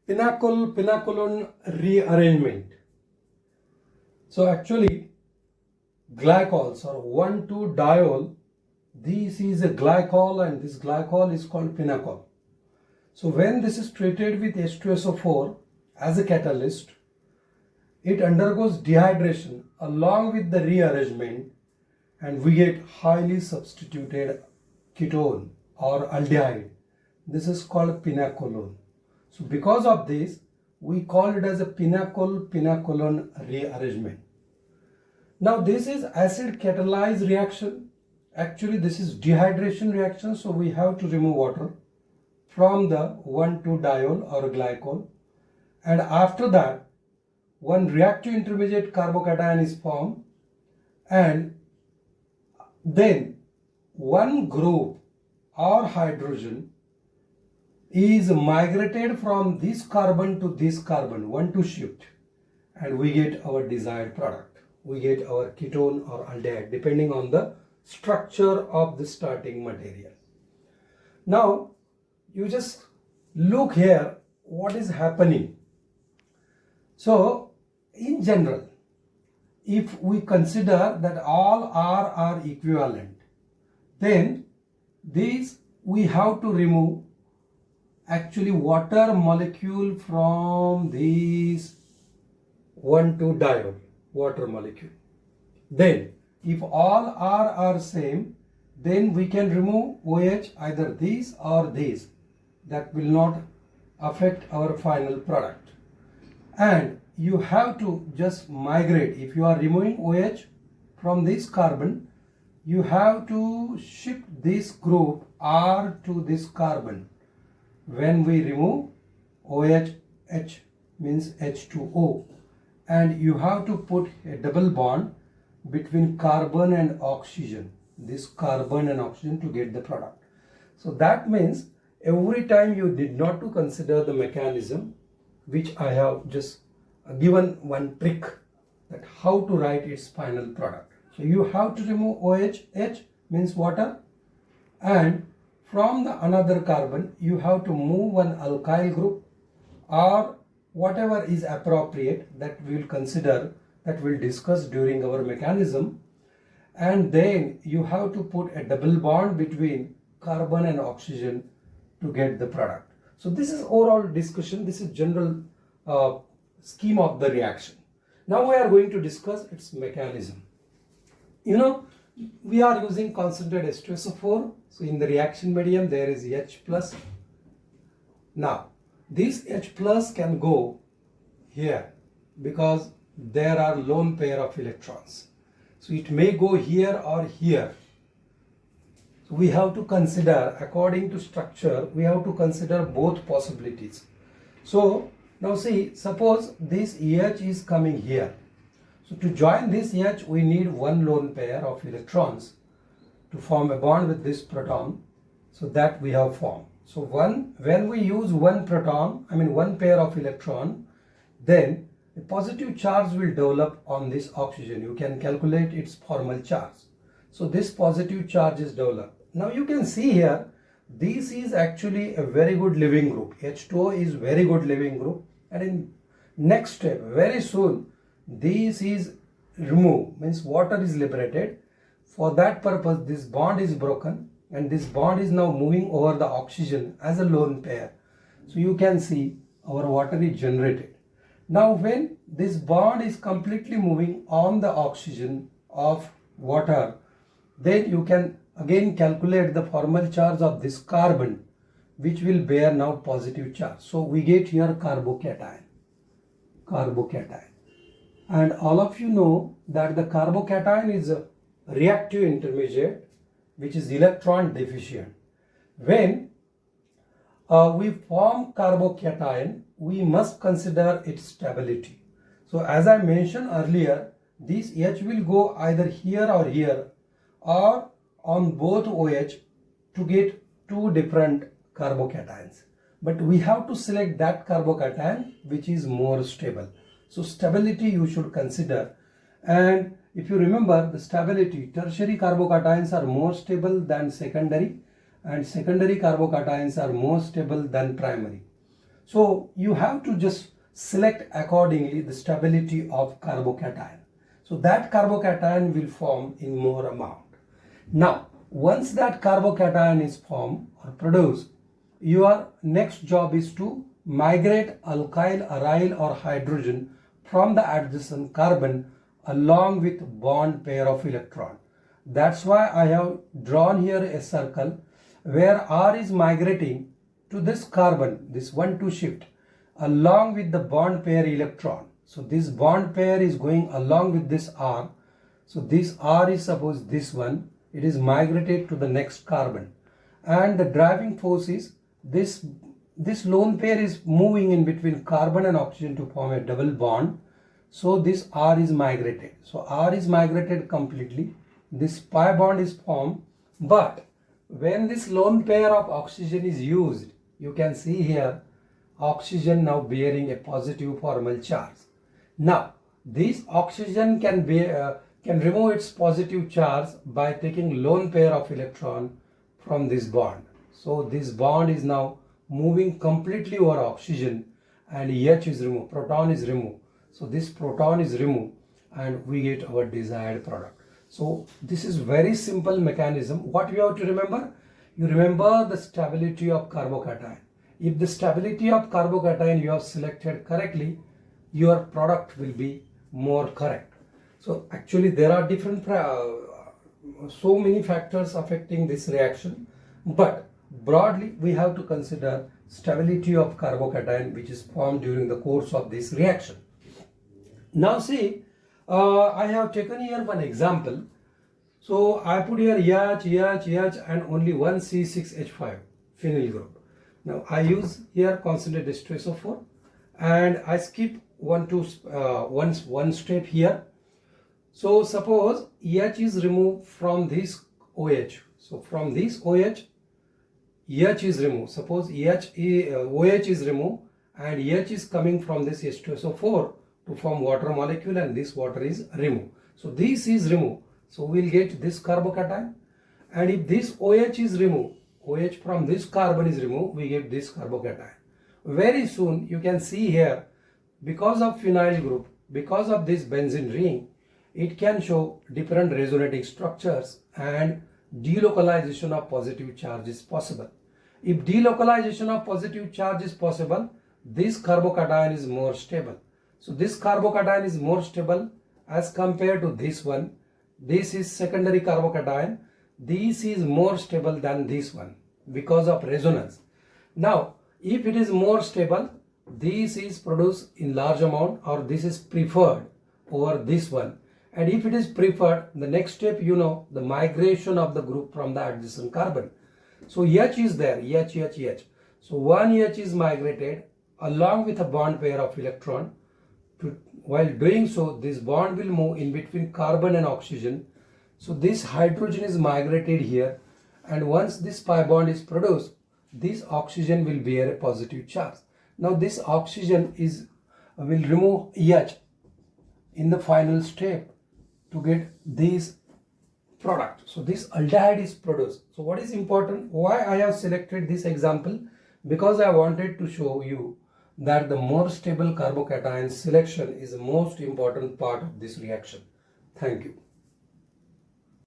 Pinacolone rearrangement. So actually glycols or 1,2-diol, this is a glycol and this glycol is called pinacol. So when this is treated with H2SO4 as a catalyst, it undergoes dehydration along with the rearrangement and we get highly substituted ketone or aldehyde. This is called pinacolone. So because of this, we call it as a pinacol-pinacolone rearrangement. Now this is acid catalyzed reaction. Actually this is dehydration reaction, so we have to remove water from the 1,2-diol or glycol, and after that one reactive intermediate carbocation is formed, and then one group or hydrogen is migrated from this carbon to this carbon, 1,2 shift, and we get our desired product. We get our ketone or aldehyde depending on the structure of the starting material. Now you just look here what is happening. So in general, if we consider that all R are equivalent, then these we have to remove actually water molecule from this 1,2-diol water molecule. Then if all R are same, then we can remove OH, either this or this. That will not affect our final product. And you have to just migrate. If you are removing OH from this carbon, you have to shift this group R to this carbon. When we remove OH, H means H2O, and you have to put a double bond between carbon and oxygen, this carbon and oxygen, to get the product. So that means every time you did not to consider the mechanism, which I have just given one trick that how to write its final product. So you have to remove OH, H means water, and from the another carbon you have to move one alkyl group or whatever is appropriate that we will consider, that we'll discuss during our mechanism, and then you have to put a double bond between carbon and oxygen to get the product. So this is overall discussion, this is general scheme of the reaction. Now we are going to discuss its mechanism. You know, we are using concentrated H2SO4, so in the reaction medium there is H plus. Now this H plus can go here because there are lone pair of electrons, so it may go here or here. So we have to consider, according to structure, we have to consider both possibilities. So now see, suppose this EH is coming here. So to join this EH, we need one lone pair of electrons to form a bond with this proton. So that we have formed. So when we use one proton, one pair of electron, then a positive charge will develop on this oxygen. You can calculate its formal charge. So this positive charge is developed. Now you can see here, this is actually a very good Lewin group. H2O is very good Lewin group, and in next step, very soon, this is removed, means water is liberated. For that purpose, this bond is broken, and this bond is now moving over the oxygen as a lone pair. So you can see our water is generated. Now when this bond is completely moving on the oxygen of water, then you can again calculate the formal charge of this carbon, which will bear now positive charge. So we get here carbocation. And all of you know that the carbocation is a reactive intermediate which is electron deficient. When we form carbocation, we must consider its stability. So as I mentioned earlier, this H will go either here or here, or on both OH to get two different carbocations. But we have to select that carbocation which is more stable. So stability you should consider. And if you remember the stability, tertiary carbocations are more stable than secondary, and secondary carbocations are more stable than primary. So you have to just select accordingly the stability of carbocation. So that carbocation will form in more amount. Now, once that carbocation is formed or produced, your next job is to migrate alkyl, aryl or hydrogen from the adjacent carbon along with bond pair of electron. That's why I have drawn here a circle where R is migrating to this carbon, this 1,2 shift, along with the bond pair electron. So this bond pair is going along with this R. So this R is suppose this one, it is migrated to the next carbon. And the driving force is this lone pair is moving in between carbon and oxygen to form a double bond. So this R is migrated. So R is migrated completely. This pi bond is formed. But when this lone pair of oxygen is used, you can see here oxygen now bearing a positive formal charge. Now this oxygen can remove its positive charge by taking lone pair of electron from this bond. So this bond is now moving completely over oxygen and H is removed, proton is removed. So this proton is removed and we get our desired product. So this is very simple mechanism. What you have to remember? You remember the stability of carbocation. If the stability of carbocation you have selected correctly, your product will be more correct. So actually there are different so many factors affecting this reaction, but broadly we have to consider stability of carbocation which is formed during the course of this reaction. Now see, I have taken here one example. So I put here H and only one C6H5 phenyl group. Now I use here concentrated H2SO4 and I skip one step here. So suppose H is removed from this OH. So from this OH, H is removed. Suppose OH is removed and H is coming from this H2SO4 to form water molecule and this water is removed. So this is removed. So we'll get this carbocation. And if this OH is removed, OH from this carbon is removed, we get this carbocation. Very soon you can see here, because of phenyl group, because of this benzene ring, it can show different resonating structures and delocalization of positive charge is possible. If delocalization of positive charge is possible, this carbocation is more stable. So this carbocation is more stable as compared to this one. This is secondary carbocation. This is more stable than this one because of resonance. Now, if it is more stable, this is produced in large amount or this is preferred over this one. And if it is preferred, the next step, the migration of the group from the adjacent carbon. So H is there, H. So one H is migrated along with a bond pair of electron. While doing so, this bond will move in between carbon and oxygen. So this hydrogen is migrated here. And once this pi bond is produced, this oxygen will bear a positive charge. Now this oxygen will remove H in the final step to get this product. So this aldehyde is produced. So what is important? Why I have selected this example? Because I wanted to show you that the more stable carbocation selection is the most important part of this reaction. Thank you.